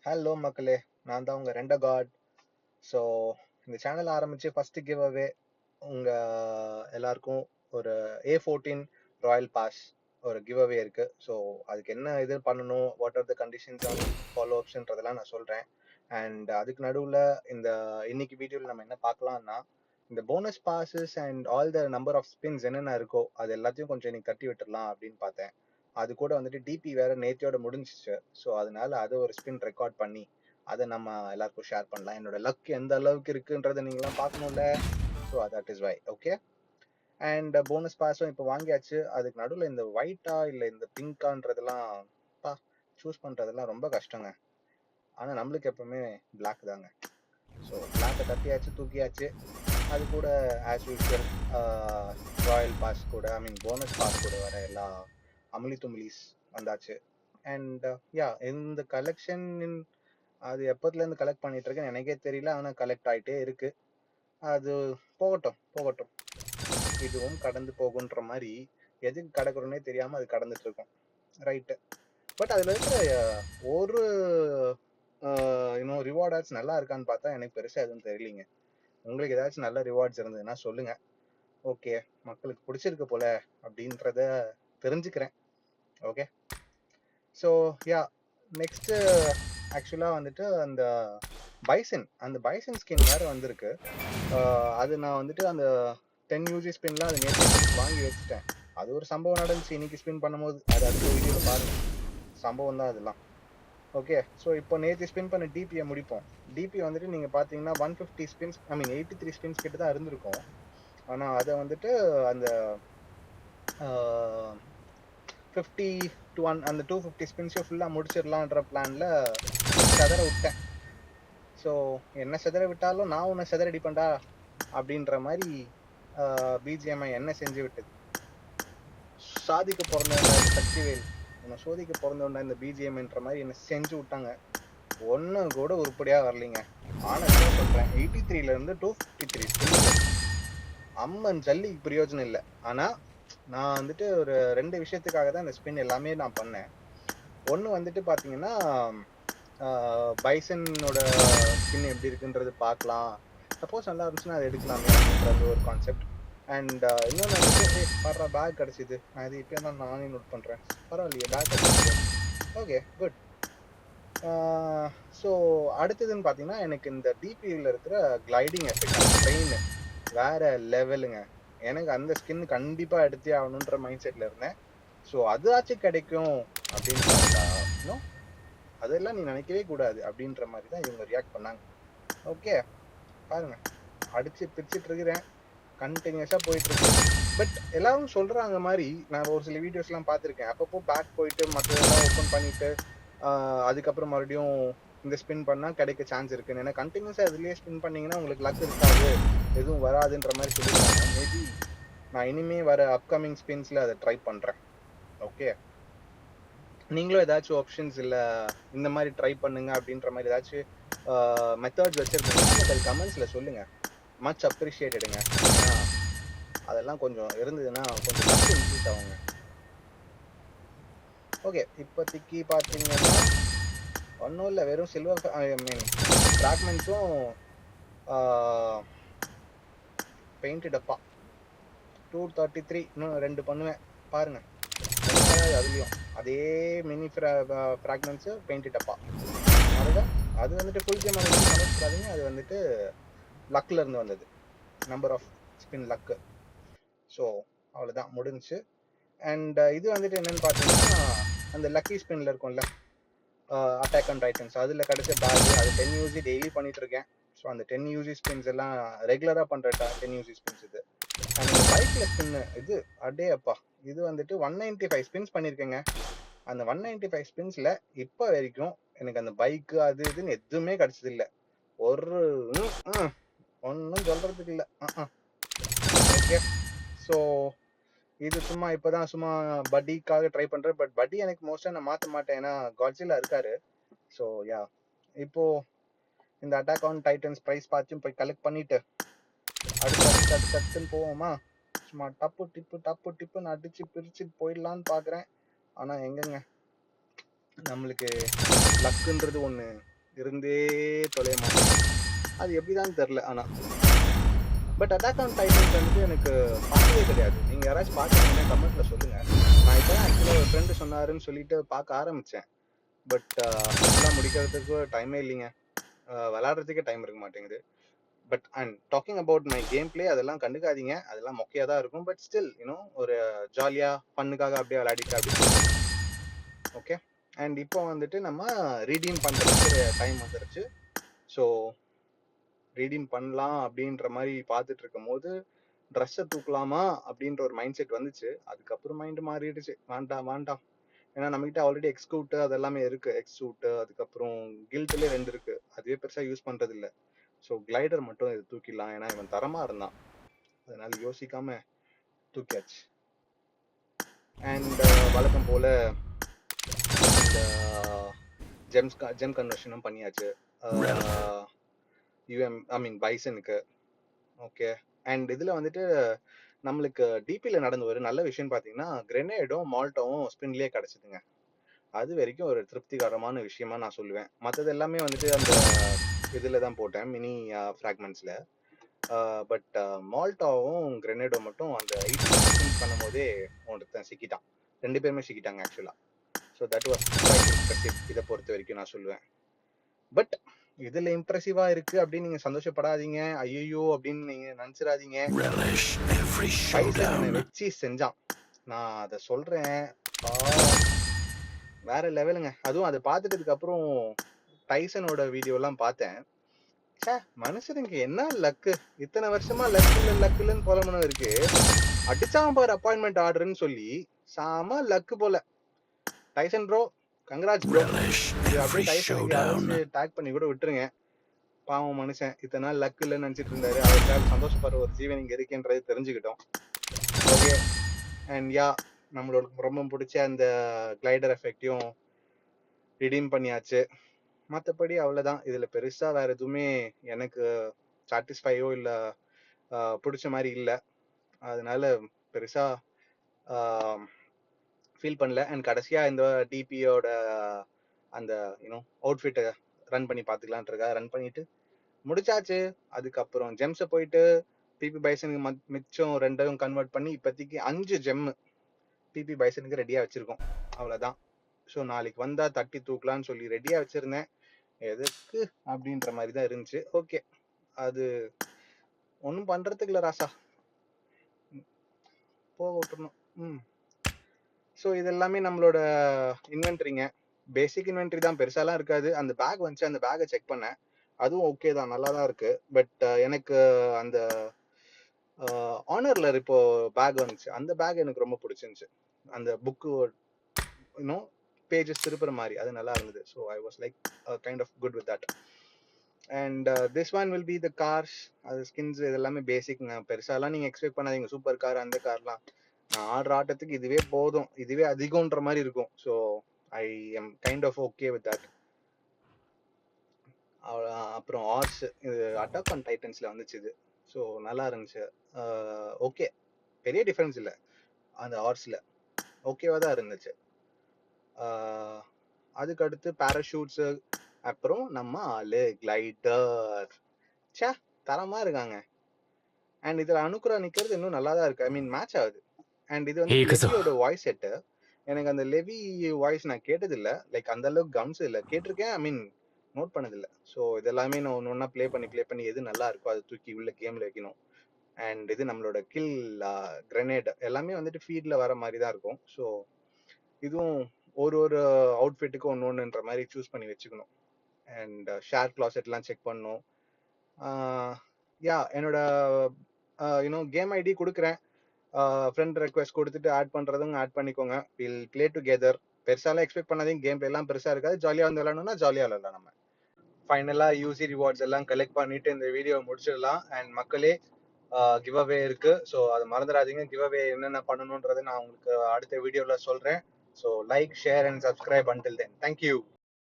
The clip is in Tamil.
ஹலோ மக்களே, நான் தான் உங்க ரெண்ட காட். ஸோ இந்த சேனல் ஆரம்பிச்சு ஃபர்ஸ்ட் கிவ் அவே உங்க எல்லாருக்கும் ஒரு A14 ராயல் பாஸ் ஒரு கிவ் அவே இருக்கு. ஸோ அதுக்கு என்ன இது பண்ணணும், what are the conditions and follow அப்ஸ்ன்றதெல்லாம் நான் சொல்றேன். அண்ட் அதுக்கு நடுவில் இந்த இன்னைக்கு வீடியோவில் நம்ம என்ன பார்க்கலாம்னா, இந்த bonus passes and all the number of spins என்னென்ன இருக்கோ அது எல்லாத்தையும் கொஞ்சம் இன்னைக்கு தட்டி விட்டுடலாம் அப்படின்னு பார்த்தேன். அது கூட வந்துட்டு டிபி வேற நேத்தியோட முடிஞ்சிச்சு. ஸோ அதனால அதை ஒரு ஸ்பின் ரெக்கார்ட் பண்ணி அதை நம்ம எல்லாருக்கும் ஷேர் பண்ணலாம். என்னோட லக் எந்த அளவுக்கு இருக்குன்றதை நீங்களாம் பார்க்கணும்ல. So that is why. Okay. And bonus பாஸும் இப்போ வாங்கியாச்சு. அதுக்கு நடுவில் இந்த ஒயிட்டா இல்லை இந்த பிங்கான்றதெல்லாம் சூஸ் பண்ணுறதெல்லாம் ரொம்ப கஷ்டங்க. ஆனால் நம்மளுக்கு எப்பவுமே பிளாக் தாங்க. ஸோ பிளாக்கை தட்டியாச்சு, தூக்கியாச்சு. அது கூட ஆஸ் யூஸ்வல் ராயல் பாஸ் கூட, ஐ மீன் போனஸ் பாஸ் கூட வர எல்லா அமளி தும்ளிஸ் வந்தாச்சு. அண்ட் யா, இந்த கலெக்ஷன் அது எப்போதுலேருந்து கலெக்ட் பண்ணிட்டு இருக்கேன் எனக்கே தெரியல. ஆனால் கலெக்ட் ஆகிட்டே இருக்கு. அது போகட்டும் போகட்டும், இதுவும் கடந்து போகுன்ற மாதிரி எதுக்கு கடக்கிறோன்னே தெரியாமல் அது கடந்துட்டு இருக்கும். ரைட்டு. பட் அதில் இருக்கிற ஒரு இன்னும் ரிவார்ட் ஆட்ஸ் நல்லா இருக்கான்னு பார்த்தா எனக்கு பெருசாக எதுவும் தெரியலிங்க. உங்களுக்கு ஏதாச்சும் நல்ல ரிவார்ட்ஸ் இருந்ததுன்னா சொல்லுங்க. ஓகே, மக்களுக்கு பிடிச்சிருக்கு போல அப்படின்றத தெரிஞ்சுக்கிறேன். ஓகே. ஸோ யா, நெக்ஸ்ட் ஆக்சுவலாக வந்துட்டு அந்த பைசன் ஸ்கின் வேற வந்திருக்கு. அது நான் வந்துட்டு அந்த 10 யூசி ஸ்பின்லாம் அது நேற்று வாங்கி வச்சுட்டேன். அது ஒரு சம்பவம் நடந்துச்சு இன்னைக்கு ஸ்பின் பண்ணும்போது. அது அடுத்த வீடியோவில் பாருங்க. சம்பவம் தான் அதெல்லாம். ஓகே. ஸோ இப்போ நேற்று ஸ்பின் பண்ண டிபியை முடிப்போம். டிபி வந்துட்டு நீங்கள் பார்த்தீங்கன்னா 150 ஸ்பின்ஸ், ஐ மீன் 83 ஸ்பின்ஸ் கிட்ட தான் இருந்திருக்கும். ஆனால் அதை வந்துட்டு அந்த 50 to 1 அந்த 250 ஸ்பின்ஸையும் ஃபுல்லாக முடிச்சிடலான்ற பிளானில் செதற விட்டேன். ஸோ என்ன செதற விட்டாலும் நான் உன்னை செதறடிப்பேன்டா அப்படின்ற மாதிரி பிஜிஎம்ஐ என்ன செஞ்சு விட்டது. சாதிக்க பிறந்தவன்டா இந்த சக்திவேல், உன்னை சோதிக்க பிறந்தவன்டா இந்த பிஜிஎம்ன்ற மாதிரி என்ன செஞ்சு விட்டாங்க. ஒன்றும் கூட உருப்படியாக வரலைங்க. ஆனஸ்டாக சொல்கிறேன், 83லேருந்து 253 ஸ்பின்ஸ் அம்மன் ஜல்லிக்கு பிரயோஜனம் இல்லை. ஆனால் நான் வந்துட்டு ஒரு 2 விஷயத்துக்காக தான் இந்த ஸ்பின் எல்லாமே நான் பண்ணேன். ஒன்று வந்துட்டு பார்த்தீங்கன்னா பைசனோட ஸ்கின் எப்படி இருக்குன்றது பார்க்கலாம், சப்போஸ் நல்லா இருந்துச்சுன்னா அதை எடுக்கலாமே அப்படின்றது ஒரு கான்செப்ட். அண்ட் இன்னொன்று வந்துட்டு பரவ பேக் கிடச்சிது. நான் இது இப்போ தான் நானே நோட் பண்ணுறேன். பரவாயில்லையே, பேக் கிடச்சிது. Okay, good. ஸோ அடுத்ததுன்னு பார்த்தீங்கன்னா, எனக்கு இந்த டிபியில் இருக்கிற கிளைடிங் எஃபெக்ட், அந்த ட்ரெயின் வேற லெவலுங்க. எனக்கு அந்த ஸ்கின் கண்டிப்பாக எடுத்தே ஆகணுன்ற மைண்ட் செட்டில் இருந்தேன். ஸோ அதாச்சும் கிடைக்கும் அப்படின்னு பார்த்தா இன்னும் அதெல்லாம் நீ நினைக்கவே கூடாது அப்படின்ற மாதிரி தான் இவங்க ரியாக்ட் பண்ணாங்க. ஓகே, பாருங்க, அடிச்சு பிரிச்சுட்டு இருக்கிறேன், கண்டினியூஸா போயிட்டு இருக்கு. பட் எல்லாரும் சொல்றாங்க மாதிரி நான் ஒரு சில வீடியோஸ்லாம் பார்த்துருக்கேன். அப்பப்போ பேக் போயிட்டு மற்றதெல்லாம் ஓப்பன் பண்ணிட்டு அதுக்கப்புறம் மறுபடியும் இந்த ஸ்பின் பண்ணா கிடைக்க சான்ஸ் இருக்குன்னு. ஏன்னா கண்டினியூஸா இதுலயே ஸ்பின் பண்ணீங்கன்னா உங்களுக்கு லக் இருக்காது, எதுவும் வராதுன்ற மாதிரி சொல்லியிருக்காங்க. மேபி நான் இனிமே வர அப்கமிங் ஸ்பின்ஸ்ல அதை ட்ரை பண்றேன். ஓகே, நீங்களும் ஏதாச்சும் ஆப்ஷன்ஸ் இல்லை இந்த மாதிரி ட்ரை பண்ணுங்க அப்படின்ற மாதிரி ஏதாச்சும் மெத்தட்ஸ் வச்சிருக்கீங்கன்னா எனக்கு அது கமெண்ட்ஸ்ல சொல்லுங்க. மச் அப்ரிஷியேட்டடுங்க. ஏன்னா அதெல்லாம் கொஞ்சம் இருந்ததுன்னா கொஞ்சம் லக் இன்க்ரீஸ் ஆகுங்க. ஓகே, இப்போதைக்கு பார்த்தீங்கன்னா ஒன்றும் இல்லை, வெறும் சில்வர் ஐ மீன் ஃப்ராக்மெண்ட்ஸும் பெயிண்ட் டப்பா 233 இன்னும் 2 பண்ணுவேன் பாருங்க. அதுலயும் அதே மினி ஃப்ராக்மெண்ட்ஸ் பெயிண்ட் டப்பா. அதுதான் அது வந்துட்டு ஃபுல் கேம் சமைச்சிடாதீங்க. அது வந்துட்டு லக்ல இருந்து வந்தது, number of spin luck. So அவ்வளோதான், முடிஞ்சுச்சு. அண்ட் இது வந்துட்டு என்னன்னு பார்த்தீங்கன்னா, அந்த லக்கி ஸ்பின்ல இருக்கும்ல அட்டாக் ஆன் டைட்டன்ஸ், அதில் கிடைச்ச பேக். அது 10 யூசி டெய்லி பண்ணிட்டு இருக்கேன். ஸோ அந்த 10 யூசி ஸ்பின்ஸ் எல்லாம் ரெகுலராக பண்ணுற 10 யூசி ஸ்பின்ஸ் இது. அண்ட் இந்த பைக்கில் ஸ்பின்னு இது அடே அப்பா, இது வந்துட்டு 195 ஸ்பின்ஸ் பண்ணியிருக்கேங்க. அந்த 195 ஸ்பின்ஸில் இப்போ வரைக்கும் எனக்கு அந்த பைக்கு அது இதுன்னு எதுவுமே கிடைச்சது இல்லை. ஒரு ஒன்றும் சொல்கிறதுக்கு இல்லை. ஓகே, ஸோ இது சும்மா இப்போதான் சும்மா பட்டிக்காக ட்ரை பண்ணுறேன். பட் பட்டி எனக்கு மோஸ்ட்டாக நான் மாற்ற மாட்டேன், ஏன்னா காட்ஸில்லா இருக்காரு. ஸோ யா, இப்போ இந்த அட்டாக் ஆன் டைட்டன்ஸ் ப்ரைஸ் பார்த்து போய் கலெக்ட் பண்ணிட்டு அடுத்துன்னு போவோமா. சும்மா டப்பு டிப்புன்னு அடிச்சு பிரிச்சு போயிடலான்னு பார்க்குறேன். ஆனால் எங்கங்க, நம்மளுக்கு லக்குன்றது ஒன்று இருந்தே தொலைய மாட்டேங்குது. அது எப்படிதான் தெரியல. ஆனா பட் அட்டாக் ஆன் டைட்டன்ஸ் வந்துட்டு எனக்கு பார்த்ததே கிடையாது. நீங்க யாராச்சும் பார்த்துருந்தீங்கன்னா கமெண்ட்ல சொல்லுங்க. நான் இப்பதான் ஆக்சுவலா ஒரு ஃப்ரெண்டு சொன்னாருன்னு சொல்லிட்டு பார்க்க ஆரம்பிச்சேன். பட் ஃபுல்லா முடிக்கிறதுக்கு டைமே இல்லைங்க. விளையாடுறதுக்கே டைம் இருக்க மாட்டேங்குது. But and talking about my game play அதெல்லாம் கண்டுக்காதீங்க. அதெல்லாம் மொக்கையா தான் இருக்கும். பட் ஸ்டில் ஒரு ஜாலியா ஃபன்னுக்காக அப்படியே விளையாடிட்டு அப்படி போகும். ஓகே. அண்ட் இப்போ வந்துட்டு நம்ம ரீடீம் பண்றதுக்கு டைம் வந்துருச்சு. ஸோ ரீடீம் பண்ணலாம் அப்படின்ற மாதிரி பார்த்துட்டு இருக்கும் போது ட்ரெஸ்ஸை தூக்கலாமா அப்படின்ற ஒரு மைண்ட் செட் வந்துச்சு. அதுக்கப்புறம் மைண்ட் மாறிடுச்சு. வேண்டாம் வேண்டாம். ஏன்னா நம்மகிட்ட ஆல்ரெடி எக்ஸ்கூட் அதெல்லாமே இருக்கு. எக்ஸ்சூட் அதுக்கப்புறம் கில்ட்லேயே 2 இருக்கு. அதுவே பெருசா யூஸ் பண்றது இல்ல. ஸோ கிளைடர் மட்டும் இது தூக்கிடலாம். ஏன்னா இவன் தரமா இருந்தான். அதனால யோசிக்காம தூக்கியாச்சு. அண்ட் வழக்கம் போல இந்த ஜெம் கன்வர்ஷனும் பண்ணியாச்சு. யூஎம் ஐ மீன் பைசனுக்கு. ஓகே. அண்ட் இதுல வந்துட்டு நம்மளுக்கு டிபில நடந்த ஒரு நல்ல விஷயம் பாத்தீங்கன்னா கிரெனேடும் மால்ட்டாவும் ஸ்பின்லயே கிடைச்சதுங்க. அது வரைக்கும் ஒரு திருப்திகரமான விஷயமா நான் சொல்லுவேன். மற்றது எல்லாமே வந்துட்டு அந்த இதுல தான் போட்டேன் மினி ஃப்ராக்மெண்ட்ஸ்ல. பட் மால்ட்டாவும் கிரெனேடோ மட்டும் அந்த 86 ஸ்பின்ஸ் பண்ணும் போதே ஒருத்தன் சிக்கிட்டான். 2 பேருமே சிக்கிட்டாங்க ஆக்சுவலா. So that was quite impressive இதை பொறுத்த வரைக்கும் நான் சொல்லுவேன். பட் இதுல இம்ப்ரெசிவா இருக்கு அப்படின்னு நீங்க சந்தோஷப்படாதீங்க. ஐயோ அப்படின்னு நீங்க நினைச்சிடாதீங்க. பைசன் என்னை வச்சு செஞ்சான். நான் அதை சொல்றேன். வேற லெவலுங்க. அதுவும் அதை பார்த்துட்டதுக்கு அப்புறம் டைசனோட வீடியோ எல்லாம் பார்த்தேன். சே மனுஷனுக்கு என்ன லக்கு. இத்தனை வருஷமா லக்குன்னு புலம்புனது இருக்கு. அடிச்சான் பாரு அப்பாயின்மெண்ட் ஆர்டர்னு சொல்லி செம லக்கு போல. Tyson bro congrats bro. இது அப்படியே டைசனுக்கு யாராச்சும் டேக் பண்ணி கூட விட்டுருங்க. பாவம் மனுஷன் இத்தனை நாள் லக் இல்லைன்னு நினைச்சிட்டு இருந்தாரு. அவருக்காக சந்தோஷப்படுற ஒரு ஜீவன் இங்க இருக்குன்றது தெரிஞ்சுக்கிட்டோம். ஓகே. அண்ட் யா நம்மளோட ரொம்ப பிடிச்ச அந்த கிளைடர் எஃபெக்டையும் ரிடீம் பண்ணியாச்சு. மற்றபடி அவ்வளவுதான். இதுல பெருசா வேற எதுவுமே எனக்கு சாட்டிஸ்ஃபையோ இல்ல பிடிச்ச மாதிரி இல்ல. அதனால பெருசா ஃபீல் பண்ணல. அண்ட் கடைசியா இந்த டிபியோட அந்த அவுட்ஃபிட்டை ரன் பண்ணி பார்த்துக்கலான்றதுக்காக ரன் பண்ணிட்டு முடிச்சாச்சு. அதுக்கப்புறம் ஜெம்ஸை போயிட்டு பிபி பைசனுக்கு மிச்சம் 2 கன்வெர்ட் பண்ணி இப்போதைக்கு 5 ஜெம் பிபி பைசனுக்கு ரெடியா வச்சிருக்கோம். அவ்வளவுதான். ஸோ நாளைக்கு வந்தா தட்டி தூக்கலான்னு சொல்லி ரெடியா வச்சிருந்தேன். எதுக்கு அப்படின்ற மாதிரி தான் இருந்துச்சு. ஓகே, அது ஒன்றும் பண்றதுக்கு இல்லை ராசா, போக விட்டுறணும். ஸோ இது எல்லாமே நம்மளோட இன்வென்ட்ரிங்க. பேசிக் இன்வென்ட்ரி தான், பெருசாலாம் இருக்காது. அந்த பேக் வந்துச்சு, அந்த பேக்கை செக் பண்ணேன். அதுவும் ஓகே தான், நல்லா தான் இருக்கு. பட் எனக்கு அந்த ஆனர்ல இப்போ பேக் வந்துச்சு, அந்த பேக் எனக்கு ரொம்ப பிடிச்சிருந்துச்சு. அந்த புக்கு பேஜஸ் திருப்புற மாதிரி அது நல்லா இருந்தது. So I was like kind of good with that. And this one will be the cars. அது ஸ்கின்ஸ் இதெல்லாமே பேசிக்ங்க. பெருசாலாம் நீங்க எக்ஸ்பெக்ட் பண்ணாதீங்க. சூப்பர் கார் அந்த கார்லாம் நான் ஆடுற ஆட்டத்துக்கு இதுவே போதும், இதுவே அதிகம்ன்ற மாதிரி இருக்கும். So I am kind of okay with that. அப்புறம் ஆர்ஸ் இது அட்டாக் ஆன் டைட்டன்ஸ்ல வந்துச்சு இது. ஸோ நல்லா இருந்துச்சு. ஓகே, பெரிய டிஃபரன்ஸ் இல்லை அந்த ஆர்ஸ்ல, ஓகேவா தான் இருந்துச்சு. அதுக்கு அடுத்து பேராஷூட்ஸ், அப்புறம் நம்ம ஆளு கிளைடர். சே தரமா இருக்காங்க. அண்ட் இதுல அனுக்குரா நிக்கிறது இன்னும் நல்லா தான் இருக்கு. ஐ மீன் மேட்ச் ஆகுது. அண்ட் இது வந்து லெவியோட வாய்ஸ் செட்டு. எனக்கு அந்த லெவி வாய்ஸ் நான் கேட்டது இல்லை. லைக் அந்த அளவுக்கு கம்ஸ் இல்லை, கேட்டிருக்கேன். ஐ மீன் நோட் பண்ணது இல்லை. ஸோ இதெல்லாமே நான் ஒன்று ஒன்றா ப்ளே பண்ணி எது நல்லா இருக்கோ அதை தூக்கி உள்ள கேம்ல வைக்கணும். அண்ட் இது நம்மளோட கில் கிரெனேட் எல்லாமே வந்துட்டு ஃபீட்ல வர மாதிரி தான் இருக்கும். ஸோ இதுவும் ஒரு அவுட்ஃபிட்டுக்கு ஒன்று ஒன்றுன்ற மாதிரி சூஸ் பண்ணி வச்சுக்கணும். அண்ட் ஷேர் கிளாசெட்லாம் செக் பண்ணணும். யா என்னோட கேம் ஐடி கொடுக்குறேன். ஃப்ரெண்ட் ரெக்வெஸ்ட் கொடுத்துட்டு ஆட் பண்ணுறதுங்க ஆட் பண்ணிக்கோங்க. Will play together. பெருசாலாம் எக்ஸ்பெக்ட் பண்ணாதீங்க, கேம் பிளே எல்லாம் பெருசாக இருக்காது. ஜாலியாக வந்து விளாடணும்னா ஜாலியாக விளாடலாம். நம்ம ஃபைனலாக யூசி ரிவார்ட்ஸ் எல்லாம் கலெக்ட் பண்ணிட்டு இந்த வீடியோ முடிச்சிடலாம். அண்ட் மக்களே கிவ் அவே இருக்கு. ஸோ அதை மறந்துடாதீங்க. கிவ் அவே என்னென்ன பண்ணணுன்றதை நான் உங்களுக்கு அடுத்த வீடியோவில் சொல்கிறேன். So like, share and subscribe. Until then, thank you.